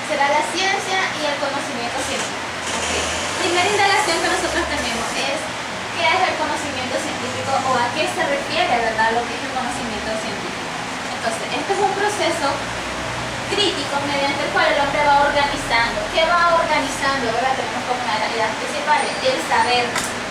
será la ciencia y el conocimiento científico. Okay. Primera indagación que nosotros tenemos es ¿qué es el conocimiento científico o a qué se refiere, verdad, lo que es el conocimiento científico? Entonces, este es un proceso crítico mediante el cual el hombre va organizando. ¿Qué va organizando? ¿Verdad? Tenemos como una de las ideas principales el saber,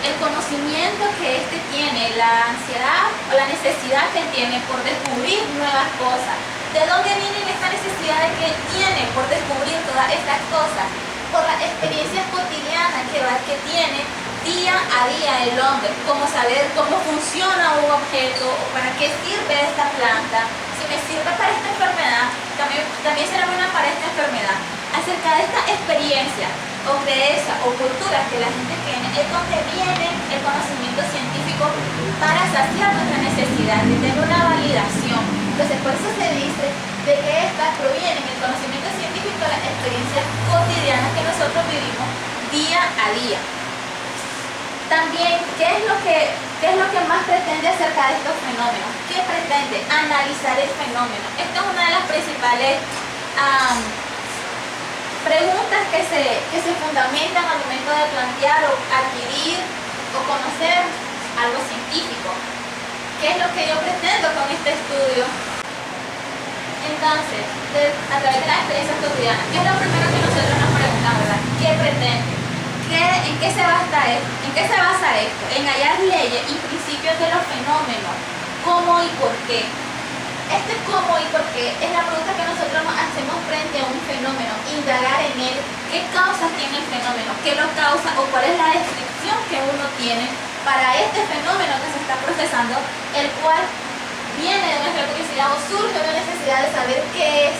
el conocimiento que éste tiene, la ansiedad o la necesidad que él tiene por descubrir nuevas cosas. ¿De dónde viene esta necesidad que él tiene por descubrir todas estas cosas? Por las experiencias cotidianas que tiene día a día el hombre, como saber cómo funciona un objeto, o para qué sirve esta planta, si me sirve para esta enfermedad, también será buena para esta enfermedad. Acerca de esta experiencia o creencia o cultura que la gente tiene, es donde viene el conocimiento científico para saciar nuestra necesidad de tener una validación. Entonces, por eso se dice de que estas provienen el conocimiento científico de las experiencias cotidianas que nosotros vivimos día a día. También, ¿qué es lo que más pretende acerca de estos fenómenos? ¿Qué pretende? Analizar el fenómeno. Esta es una de las principales preguntas que se fundamentan al momento de plantear o adquirir o conocer algo científico. ¿Qué es lo que yo pretendo con este estudio? Entonces, a través de las experiencias cotidianas, ¿qué es lo primero que nosotros nos preguntamos, verdad? ¿Qué pretende? ¿En qué se basa esto? ¿En qué se basa esto? En hallar leyes y principios de los fenómenos. ¿Cómo y por qué? Este cómo y por qué es la pregunta que nosotros nos hacemos frente a un fenómeno. Indagar en él. ¿Qué causas tiene el fenómeno? ¿Qué lo causa? ¿O cuál es la descripción que uno tiene para este fenómeno que se está procesando? El cual viene de nuestra curiosidad o surge de la necesidad de saber qué es.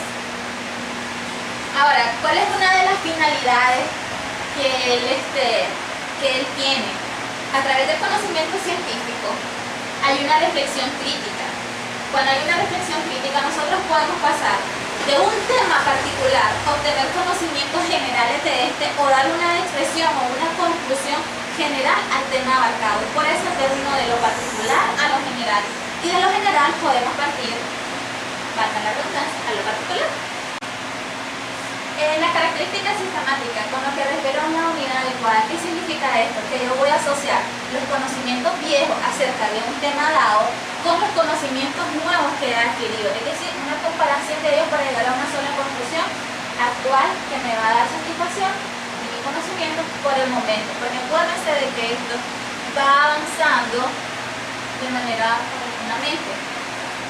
Ahora, ¿cuál es una de las finalidades que él tiene? A través del conocimiento científico hay una reflexión crítica. Cuando hay una reflexión crítica, nosotros podemos pasar de un tema particular, obtener conocimientos generales de este o dar una expresión o una conclusión general al tema abarcado. Por eso es de uno de lo particular a lo general. Y de lo general podemos partir, valga la redundancia, a lo particular. La característica sistemática con lo que refiero a una unidad adecuada. ¿Qué significa esto? Que yo voy a asociar los conocimientos viejos acerca de un tema dado con los conocimientos nuevos que he adquirido. Es decir, una comparación de ellos para llegar a una sola conclusión actual que me va a dar satisfacción de mi conocimiento por el momento. Porque acuérdense de que esto va avanzando de manera paulatinamente.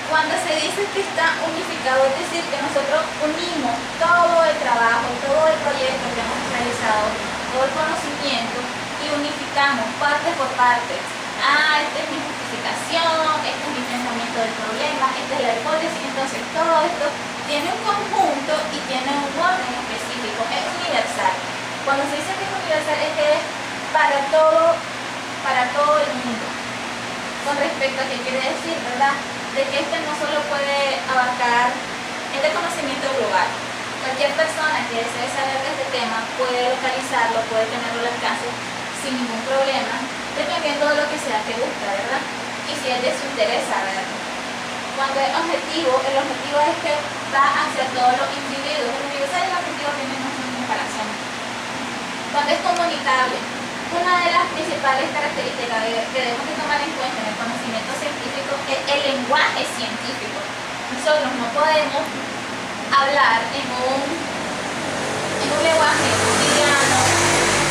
Cuando se dice que está unificado, es decir, que nosotros unimos todo el trabajo, todo el proyecto que hemos realizado, todo el conocimiento y unificamos parte por parte. Esta es mi justificación, este es mi pensamiento del problema, esta es la hipótesis. Entonces todo esto tiene un conjunto y tiene un orden específico, es universal. Cuando se dice que es universal es que es para todo el mundo. Con respecto a qué quiere decir, ¿verdad? De que este no solo puede abarcar este conocimiento global. Cualquier persona que desee saber de este tema puede localizarlo, puede tenerlo al alcance sin ningún problema, dependiendo de lo que sea que busca, ¿verdad? Y si es de su interés saberlo. Cuando es objetivo, el objetivo es que va hacia todos los individuos. El universal y el objetivo tienen una comparación. Cuando es comunicable, una de las principales características que debemos de tomar en cuenta en el conocimiento científico es el lenguaje científico. Nosotros no podemos hablar en un lenguaje cotidiano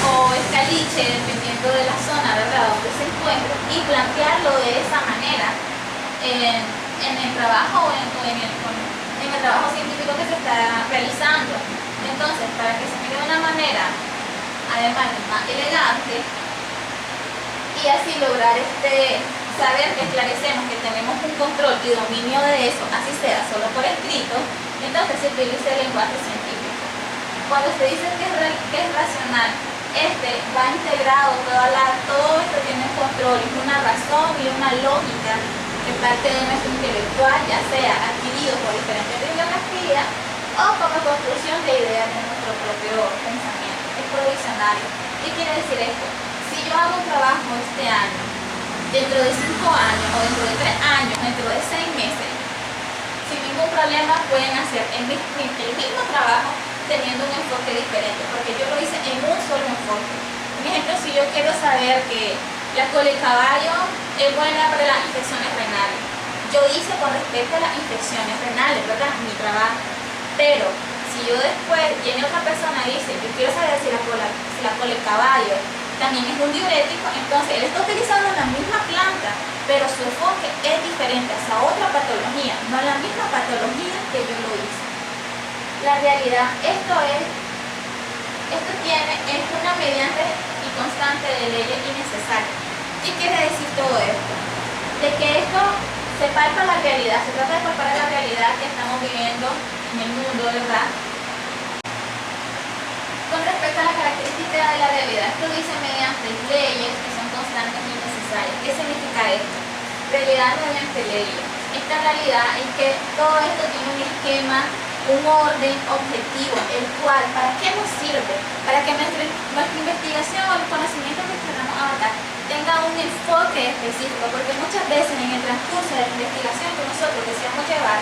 o escaliche, dependiendo de la zona, ¿verdad?, donde se encuentre, y plantearlo de esa manera en el trabajo o en el trabajo científico que se está realizando. Entonces, para que se mire de una manera además más elegante y así lograr saber que esclarecemos que tenemos un control y dominio de eso, así sea solo por escrito, entonces se utiliza el lenguaje científico. Cuando se dice que es racional, va integrado, todo esto tiene un control, es una razón y una lógica que parte de nuestro intelectual, ya sea adquirido por diferentes bibliografías o como construcción de ideas de nuestro propio pensamiento. Es provisionario. ¿Qué quiere decir esto? Si yo hago un trabajo este año, dentro de 5 años, o dentro de 3 años, dentro de 6 meses, sin ningún problema pueden hacer el mismo trabajo teniendo un enfoque diferente, porque yo lo hice en un solo enfoque. Por ejemplo, si yo quiero saber que la cola de caballo es buena para las infecciones renales, yo hice con respecto a las infecciones renales, ¿verdad? Mi trabajo. Pero si yo después viene otra persona y dice, yo quiero saber si la cola de caballo también es un diurético, entonces él está utilizando la misma planta, pero su enfoque es diferente hacia otra patología, no la misma patología que yo lo hice. La realidad, es una mediante y constante de leyes innecesarias. ¿Qué quiere decir todo esto? De que esto se palpa la realidad, se trata de palpar la realidad que estamos viviendo en el mundo, ¿verdad? Con respecto a la característica de la realidad, esto dice mediante leyes que son constantes y necesarias. ¿Qué significa esto? Realidad mediante leyes. Esta realidad es que todo esto tiene un esquema, un orden objetivo, el cual, ¿para qué nos sirve? Para que nuestra investigación o el conocimiento que queramos abarcar tenga un enfoque específico, porque muchas veces en el transcurso de la investigación que nosotros deseamos llevar,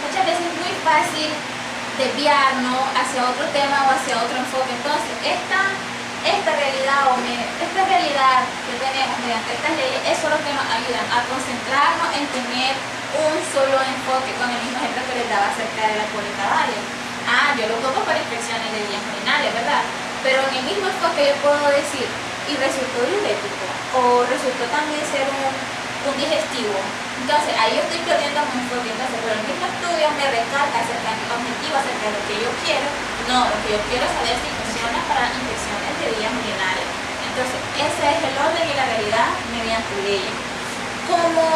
muchas veces es muy fácil desviarnos hacia otro tema o hacia otro enfoque. Entonces, esta realidad que tenemos mediante estas leyes, eso es lo que nos ayuda a concentrarnos en tener un solo enfoque, con el mismo ejemplo que les daba acerca de la cola de caballo. Yo lo tomo para infecciones de vías urinarias, ¿verdad? Pero en el mismo enfoque yo puedo decir, y resultó diurético, o resultó también ser un digestivo. Entonces, ahí yo estoy perdiendo mi enfoque. Entonces, pero el mismo estudio me recalca acerca de mi objetivo, acerca de lo que yo quiero. No, lo que yo quiero es saber si funciona para infecciones de vías urinarias. Entonces, ese es el orden y la realidad mediante leyes. Como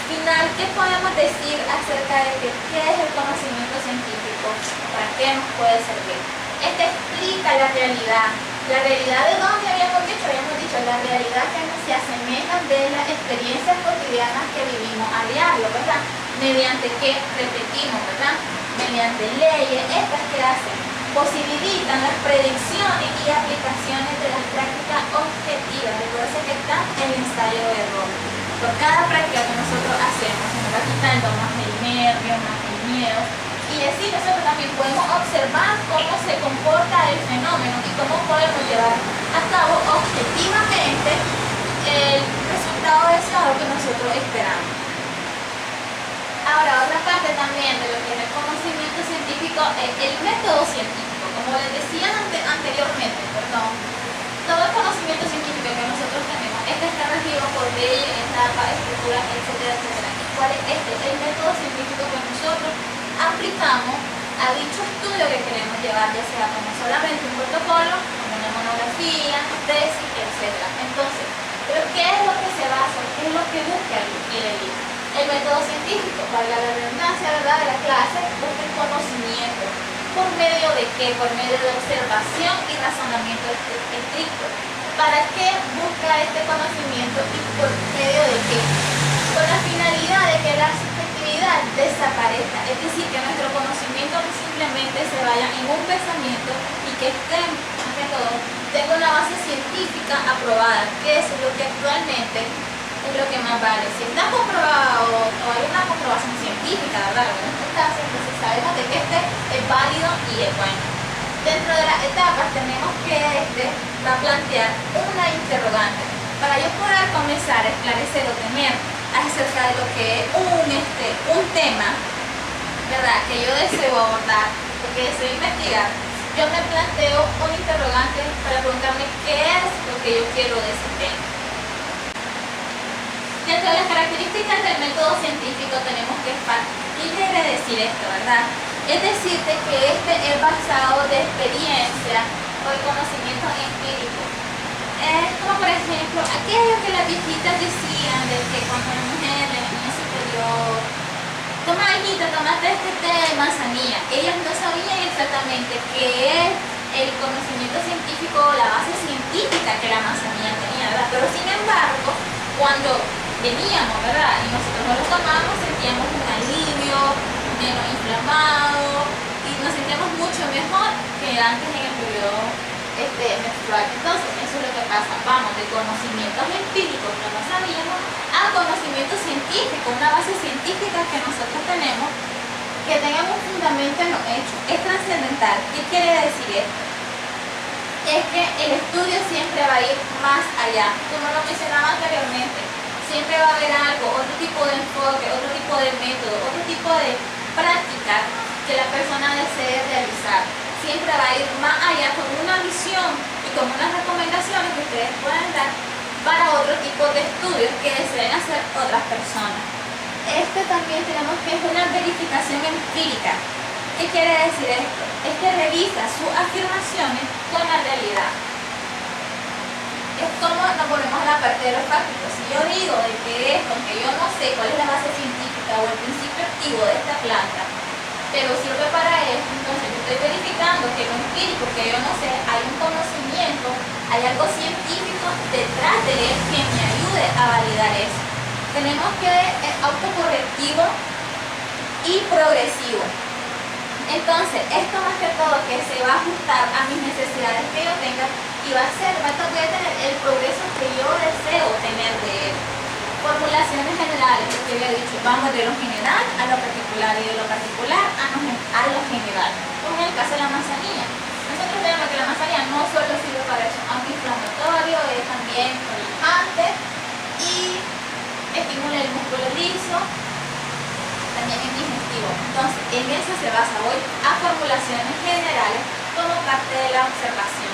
final, ¿qué podemos decir acerca de qué es el conocimiento científico? ¿Para qué nos puede servir? Este explica la realidad. La realidad de dónde habíamos dicho la realidad que se asemeja de las experiencias cotidianas que vivimos a diario, ¿verdad? Mediante que repetimos, ¿verdad? Mediante leyes, estas que hacen, posibilitan las predicciones y aplicaciones de las prácticas objetivas. Recuerden que está el ensayo de error. Por cada práctica que nosotros hacemos, se nos va quitando más el nervio, más el miedo. Y así nosotros también podemos observar cómo se comporta el fenómeno y cómo podemos llevar a cabo objetivamente el resultado deseado que nosotros esperamos. Ahora, otra parte también de lo que es el conocimiento científico es el método científico. Como les decía anteriormente, todo el conocimiento científico que nosotros tenemos, está regido por leyes, etapas, estructuras, etcétera, etcétera. ¿Cuál es este? El método científico que nosotros aplicamos a dicho estudio que queremos llevar, ya sea como solamente un protocolo, como una monografía, tesis, etcétera. Entonces, ¿pero qué es lo que se basa? ¿Qué es lo que busca el método científico? Valga la redundancia, ¿verdad?, de la clase, busca el conocimiento. ¿Por medio de qué? Por medio de observación y razonamiento estricto. ¿Para qué busca este conocimiento y por medio de qué? Con la finalidad de que la subjetividad desaparezca, es decir, que nuestro conocimiento no simplemente se vaya en un pensamiento y que ante todo, tenga una base científica aprobada, que es lo que actualmente es lo que más vale. Si está comprobado o hay una comprobación científica, ¿verdad? En este caso, entonces sabemos de que este es válido y es bueno. Dentro de las etapas tenemos que va a plantear una interrogante para yo poder comenzar a esclarecer o tener acerca de lo que es un tema, ¿verdad?, que yo deseo abordar, porque deseo investigar. Yo me planteo un interrogante para preguntarme qué es lo que yo quiero de ese tema. Dentro de las características del método científico tenemos que ¿qué quiere decir esto, verdad? Es decirte que este es basado de experiencia o el conocimiento empírico. Es como por ejemplo aquello que las viejitas decían de que cuando la mujer, la niña superior, toma hijita, tomaste este té de manzanilla, ellas no sabían exactamente qué es el conocimiento científico o la base científica que la manzanilla tenía, ¿verdad? Pero sin embargo, cuando veníamos, ¿verdad?, y nosotros no lo tomamos, sentíamos un alivio, menos inflamado y nos sentíamos mucho mejor que antes en el periodo menstrual. Entonces, eso es lo que pasa. Vamos de conocimientos empíricos que no sabíamos a conocimiento científico, una base científica que nosotros tenemos que tengan un fundamento en los hechos. Es trascendental. ¿Qué quiere decir esto? Es que el estudio siempre va a ir más allá. Como lo mencionaba anteriormente, siempre va a haber algo, otro tipo de enfoque, otro tipo de método, otro tipo de práctica que la persona desee realizar. Siempre va a ir más allá con una visión y con unas recomendaciones que ustedes pueden dar para otro tipo de estudios que deseen hacer otras personas. También tenemos que es una verificación empírica. ¿Qué quiere decir esto? Es que revisa sus afirmaciones con la realidad. Es como nos volvemos a la parte de los fácticos. Si yo digo de que esto, aunque yo no sé cuál es la base científica o el principio activo de esta planta, pero sirve para esto, entonces yo estoy verificando que lo empírico, que yo no sé, hay un conocimiento, hay algo científico detrás de él que me ayude a validar eso. Tenemos que autocorrectivo y progresivo. Entonces, esto más que todo que se va a ajustar a mis necesidades que yo tenga y voy a tener el progreso que yo deseo tener de él. Formulaciones generales, lo que había dicho, vamos de lo general a lo particular y de lo particular a lo general. Como en el caso de la manzanilla. Nosotros vemos que la manzanilla no solo sirve para eso antiinflamatorio, es también relajante y estimula el músculo liso, también es digestivo. Entonces, en eso se basa hoy a formulaciones generales como parte de la observación.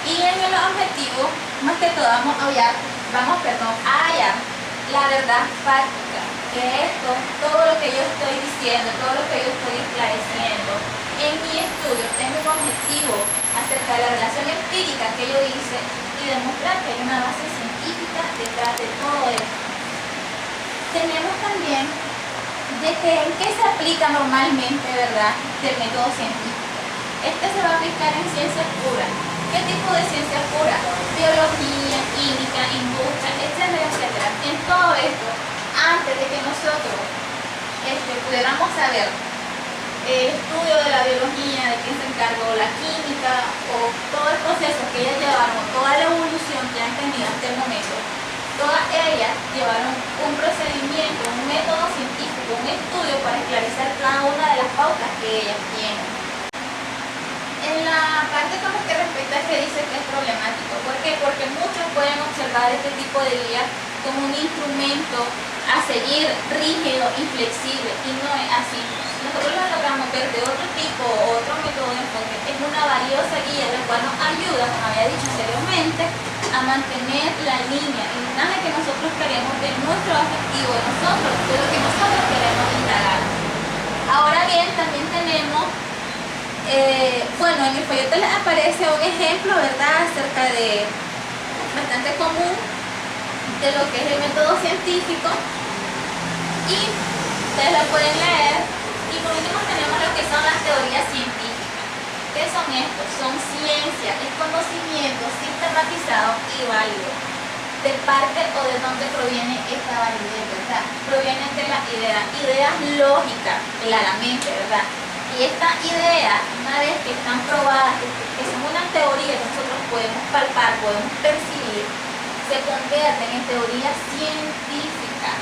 Y en el objetivo, más que todo, vamos a hallar la verdad fáctica, que esto, todo lo que yo estoy diciendo, todo lo que yo estoy esclareciendo en mi estudio, tengo un objetivo acerca de la relación empírica que yo hice y demostrar que hay una base científica detrás de todo esto. Tenemos también de que en qué se aplica normalmente, ¿verdad?, del método científico. Este se va a aplicar en ciencias puras. ¿Qué tipo de ciencias puras? Biología, química, industria, etcétera, etcétera. En todo esto, antes de que nosotros pudiéramos saber el estudio de la biología, de quién se encargó la química o todo el proceso que ellas llevaron, toda la evolución que han tenido hasta el momento, todas ellas llevaron un procedimiento, un método científico, un estudio para esclarecer cada una de las pautas que ellas tienen. En la parte como que respecta a que dice que es problemático. ¿Por qué? Porque muchos pueden observar este tipo de guía como un instrumento a seguir rígido, inflexible, y no es así. Nosotros lo logramos ver de otro tipo, otro método de enfoque. Es una valiosa guía la cual nos ayuda, como había dicho anteriormente, a mantener la línea, el mensaje que nosotros queremos, de nuestro objetivo, de nosotros, de lo que nosotros queremos indagar. Ahora bien, también tenemos bueno, en el folleto les aparece un ejemplo, ¿verdad?, acerca de, bastante común, de lo que es el método científico, y ustedes lo pueden leer. Y por último tenemos lo que son las teorías científicas. ¿Qué son estos? Son ciencia, es conocimiento sistematizado y válido. ¿De parte o de dónde proviene esta validez, verdad? Provienen de las ideas lógicas, claramente, ¿verdad? Y estas ideas, una vez que están probadas, que son una teoría que nosotros podemos palpar, podemos percibir, se convierten en teorías científicas.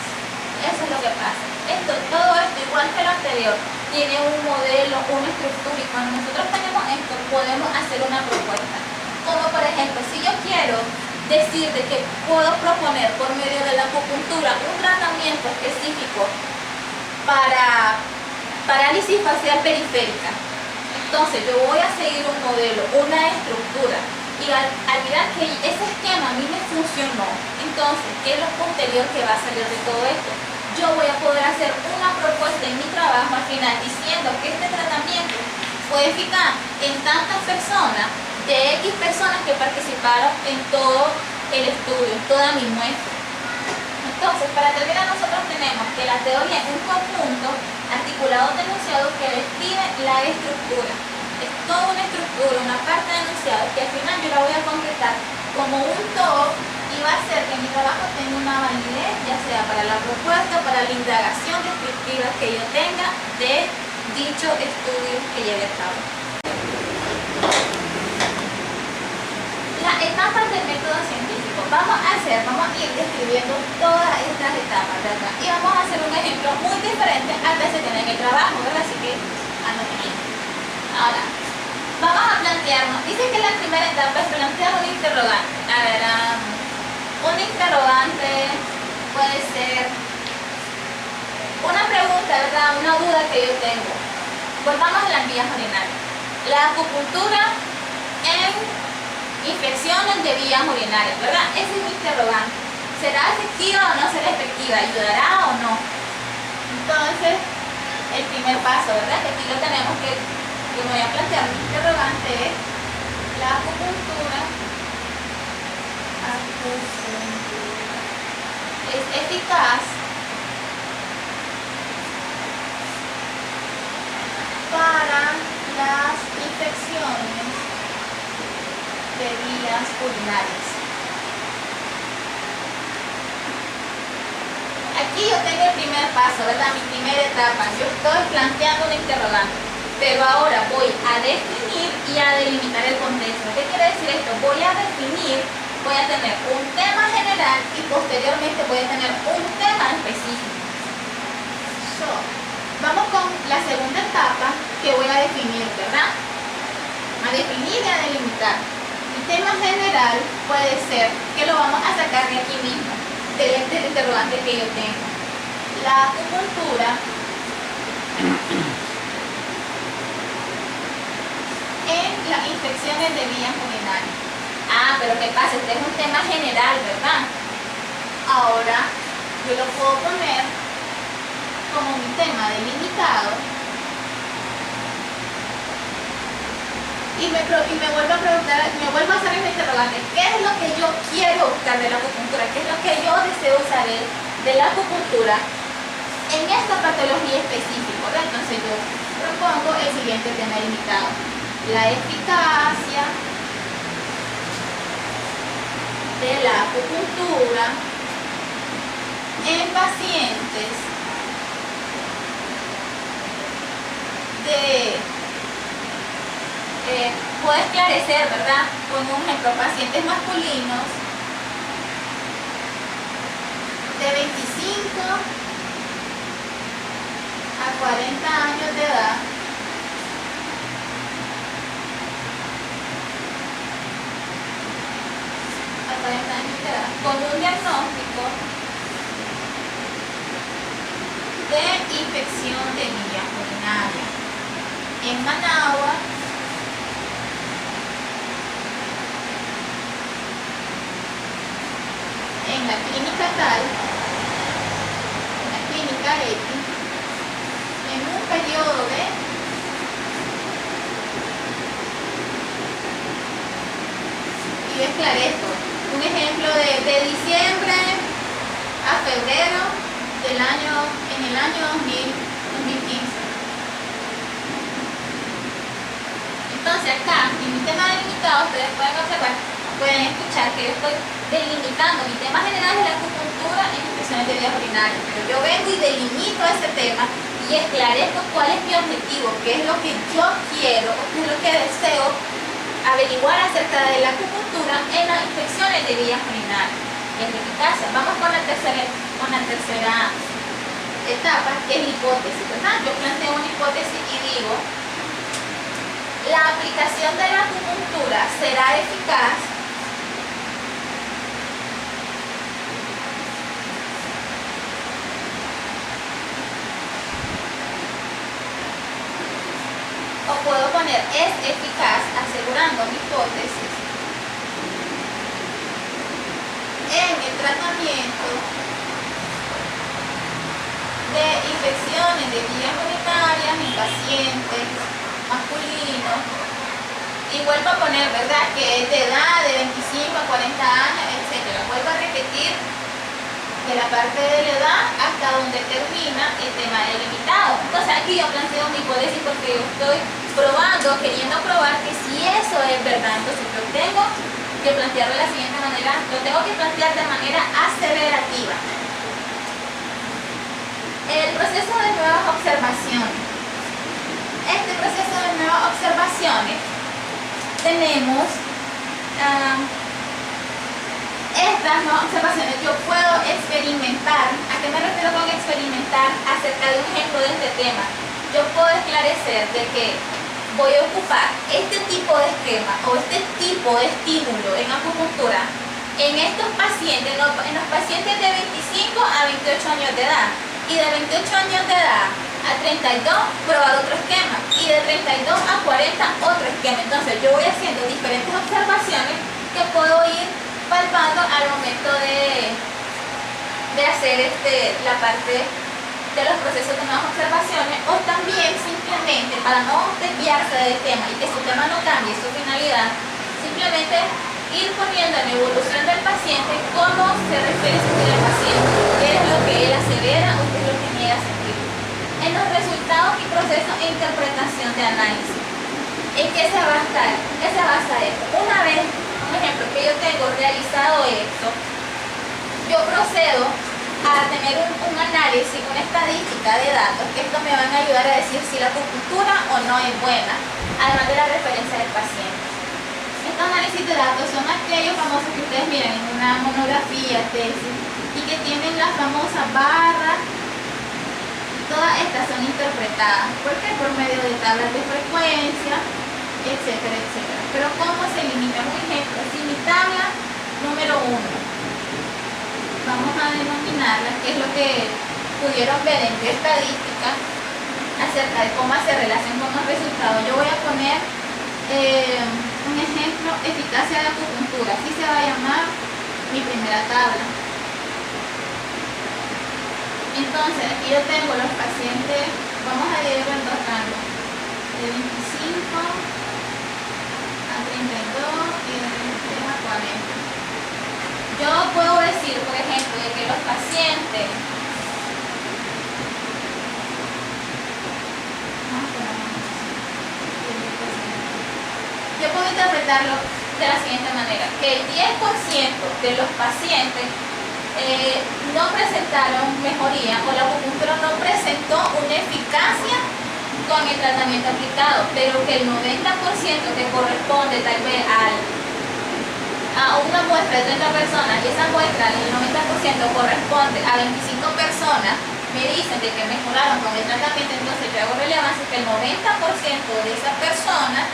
Eso es lo que pasa. Todo esto, igual que lo anterior, tiene un modelo, una estructura, y cuando nosotros tenemos esto, podemos hacer una propuesta. Como por ejemplo, si yo quiero decir de que puedo proponer por medio de la acupuntura un tratamiento específico para parálisis facial periférica, entonces yo voy a seguir un modelo, una estructura, y al mirar que ese esquema a mí me funcionó, entonces, ¿qué es lo posterior que va a salir de todo esto? Yo voy a poder hacer una propuesta en mi trabajo al final diciendo que este tratamiento fue eficaz en tantas personas, de X personas que participaron en todo el estudio, en toda mi muestra. Entonces, para terminar, nosotros tenemos que la teoría es un conjunto articulado de enunciados que describe la estructura. Es toda una estructura, una parte de enunciado que al final yo la voy a concretar como un todo y va a hacer que mi trabajo tenga una validez, ya sea para la propuesta, para la indagación descriptiva que yo tenga de dicho estudio que lleve a cabo. Las etapas del método científico. Vamos a ir describiendo todas estas etapas, ¿verdad? Y vamos a hacer un ejemplo muy diferente al que se tiene en el trabajo, ¿verdad? Así que anoten ahí. Ahora, vamos a plantearnos, dice que la primera etapa es plantear un interrogante. A ver, un interrogante puede ser una pregunta, ¿verdad? Una duda que yo tengo. Volvamos a las vías urinarias. La acupuntura en infecciones de vías urinarias, ¿verdad? Ese es mi interrogante. ¿Será efectiva o no será efectiva? ¿Ayudará o no? Entonces, el primer paso, ¿verdad? Que aquí lo tenemos que me voy a plantear mi interrogante es la acupuntura es eficaz para las infecciones de vías urinarias. Aquí yo tengo el primer paso, ¿verdad? Mi primera etapa. Yo estoy planteando un interrogante, pero ahora voy a definir y a delimitar el contexto. ¿Qué quiere decir esto? Voy a definir, voy a tener un tema general y posteriormente voy a tener un tema específico. Vamos con la segunda etapa que voy a definir, ¿verdad? A definir y a delimitar. Mi tema general puede ser, que lo vamos a sacar de aquí mismo, del interrogante que yo tengo. La acupuntura en las infecciones de vías urinarias. Ah, pero ¿qué pasa? Este es un tema general, ¿verdad? Ahora yo lo puedo poner como mi tema delimitado y me vuelvo a preguntar, me vuelvo a hacer el interrogante, ¿qué es lo que yo quiero buscar de la acupuntura? ¿Qué es lo que yo deseo saber de la acupuntura en esta patología específica? ¿Verdad? Entonces yo propongo el siguiente tema delimitado: la eficacia de la acupuntura en pacientes puedo esclarecer, ¿verdad? Con un ejemplo, pacientes masculinos de 25 a 40 años de edad con un diagnóstico de infección de vías urinarias en Managua, en la clínica tal, en la clínica X, en un periodo de y esclarezco un ejemplo de diciembre a febrero del año, en el año 2015. Entonces acá, en mi tema delimitado, ustedes pueden observar, pueden escuchar que yo estoy delimitando. Mi tema general es la acupuntura en infecciones de vías urinarias, pero yo vengo y delimito ese tema y esclarezco cuál es mi objetivo, qué es lo que yo quiero, qué es lo que deseo averiguar acerca de la acupuntura en las infecciones de vías urinarias y en eficacia. Vamos con la tercera etapa, que es la hipótesis, ¿verdad? Yo planteo una hipótesis y digo: la aplicación de la acupuntura será eficaz o puedo poner es eficaz, asegurando mi hipótesis, en el tratamiento de infecciones de vías urinarias en pacientes masculinos. Y vuelvo a poner, ¿verdad?, que es de edad de 25 a 40 años, etc. Vuelvo a repetir de la parte de la edad hasta donde termina el tema delimitado. Entonces aquí yo planteo mi hipótesis porque yo estoy probando, queriendo probar que si eso es verdad. Entonces yo tengo que plantearlo de la siguiente manera, lo tengo que plantear de manera aseverativa. El proceso de nuevas observaciones. Este proceso de nuevas observaciones tenemos estas nuevas observaciones. Yo puedo experimentar. acerca de un ejemplo de este tema, yo puedo esclarecer de que voy a ocupar este tipo de esquema o este tipo de estímulo en acupuntura en estos pacientes, en los pacientes de 25 a 28 años de edad, y de 28 años de edad a 32 probar otro esquema, y de 32 a 40 otro esquema. Entonces yo voy haciendo diferentes observaciones que puedo ir palpando al momento de hacer la parte de los procesos de nuevas observaciones, o también simplemente para no desviarse del tema y que su tema no cambie su finalidad, simplemente ir poniendo en la evolución del paciente cómo se refiere a sentir el paciente, qué es lo que él asevera o qué es lo que niega a sentir. En los resultados y procesos de interpretación de análisis, ¿en qué se basa? ¿Qué se basa esto? Una vez, un ejemplo, que yo tengo realizado esto, yo procedo a tener un análisis, una estadística de datos, que esto me van a ayudar a decir si la acupuntura o no es buena, además de la referencia del paciente. Estos análisis de datos son aquellos famosos que ustedes miran en una monografía, tesis, y que tienen la famosa barra. Todas estas son interpretadas. ¿Por qué? Por medio de tablas de frecuencia, etcétera, etcétera. Pero ¿cómo se limita? Un ejemplo, si mi tabla número 1, vamos a denominarla, que es lo que pudieron ver en mi estadística acerca de cómo hacer relación con los resultados. Yo voy a poner un ejemplo, eficacia de acupuntura. Así se va a llamar mi primera tabla. Entonces, aquí yo tengo los pacientes, vamos a dividirlo en dos rangos, de 25 a 32 y de 33 a 40. Yo puedo decir, por ejemplo, de que los pacientes, yo puedo interpretarlo de la siguiente manera, que el 10% de los pacientes no presentaron mejoría, o la acupuntura no presentó una eficacia con el tratamiento aplicado, pero que el 90% que corresponde tal vez a una muestra de 30 personas, y esa muestra, el 90% corresponde a 25 personas, me dicen de que mejoraron con el tratamiento. Entonces yo hago relevancia que el 90% de esas personas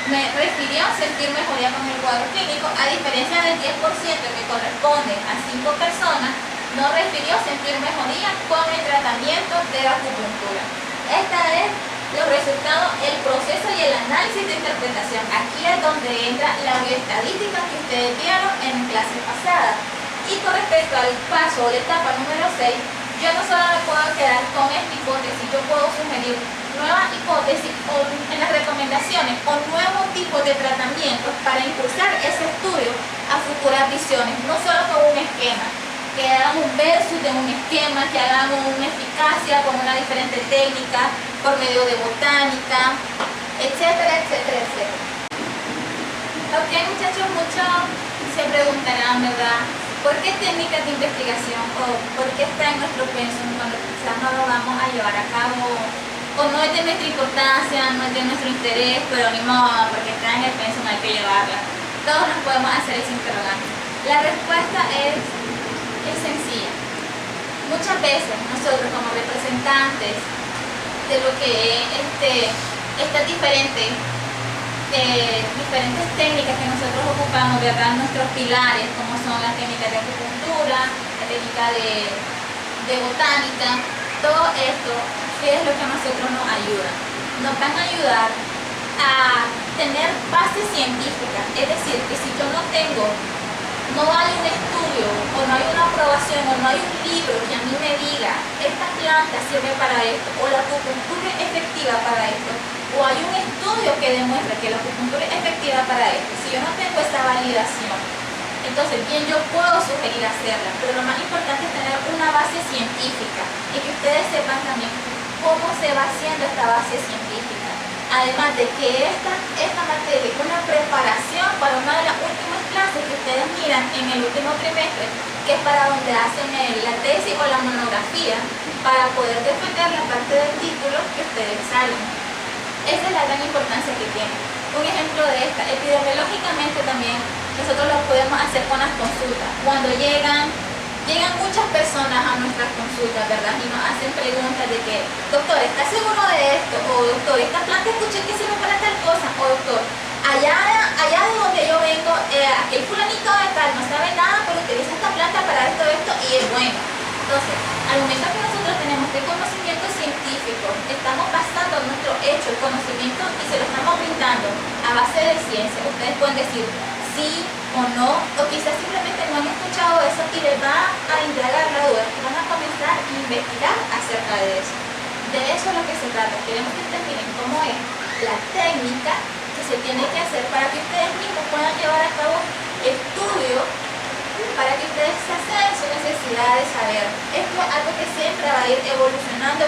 me refirió sentir mejoría con el cuadro clínico, a diferencia del 10% que corresponde a 5 personas, no refirió sentir mejoría con el tratamiento de acupuntura. Esta es los resultados, el proceso y el análisis de interpretación. Aquí es donde entra la bioestadística que ustedes vieron en clase pasada. Y con respecto al paso o la etapa número 6, yo no solo me puedo quedar con esta hipótesis, yo puedo sugerir nuevas hipótesis en las recomendaciones o nuevos tipos de tratamientos para impulsar ese estudio a futuras visiones, no solo con un esquema, que hagan un versus de un esquema, que hagan una eficacia con una diferente técnica, por medio de botánica, etcétera, etcétera, etcétera. Ok, muchachos, muchos se preguntarán, ¿verdad? ¿Por qué técnicas de investigación o por qué está en nuestro pensum cuando quizás no lo vamos a llevar a cabo? O no es de nuestra importancia, no es de nuestro interés, pero ni modo, porque está en el pensum, hay que llevarla. Todos nos podemos hacer ese interrogante. La respuesta es sencilla. Muchas veces nosotros como representantes de lo que es estas diferentes técnicas que nosotros ocupamos, ¿verdad? Nuestros pilares, como son las técnicas de acupuntura, la técnica de botánica, todo esto, ¿qué es lo que a nosotros nos ayuda? Nos van a ayudar a tener base científica, es decir, que si yo no hay un estudio, o no hay una aprobación, o no hay un libro que a mí me diga, esta planta sirve para esto, o la acupuntura es efectiva para esto, o hay un estudio que demuestra que la acupuntura es efectiva para esto, si yo no tengo esa validación, entonces bien yo puedo sugerir hacerla, pero lo más importante es tener una base científica, y que ustedes sepan también cómo se va haciendo esta base científica. Además de que esta materia es una preparación para una de las últimas clases que ustedes miran en el último trimestre, que es para donde hacen la tesis o la monografía, para poder defender la parte del título que ustedes salen. Esa es la gran importancia que tiene. Un ejemplo de esta, epidemiológicamente también, nosotros lo podemos hacer con las consultas. Cuando llegan Llegan muchas personas a nuestras consultas, ¿verdad? Y nos hacen preguntas de que, doctor, ¿estás seguro de esto? O doctor, esta planta escuché que sirve para tal cosa. O doctor, allá de donde yo vengo, aquel fulanito de tal no sabe nada, pero utiliza esta planta para esto, y es bueno. Entonces, al momento que nosotros tenemos este conocimiento científico, estamos basando nuestro hecho, el conocimiento, y se lo estamos brindando a base de ciencia. Ustedes pueden decir sí o no, o quizás simplemente no han escuchado eso y les va a indagar la duda, y van a comenzar a investigar acerca de eso. De eso es lo que se trata. Queremos que ustedes miren cómo es la técnica que se tiene que hacer para que ustedes mismos puedan llevar a cabo estudios, para que ustedes se hacen su necesidad de saber. Esto es algo que siempre va a ir evolucionando,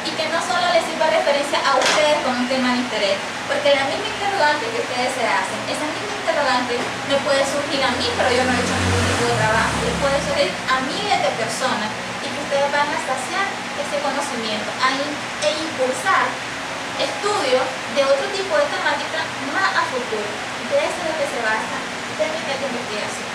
y que no solo les sirva referencia a ustedes con un tema de interés, porque la misma interrogante que ustedes se hacen, esa misma interrogante me puede surgir a mí, pero yo no he hecho ningún tipo de trabajo, les puede surgir a miles de personas, y que ustedes van a saciar ese conocimiento e impulsar estudios de otro tipo de temática más a futuro. De eso es lo que se basa técnicas de investigación.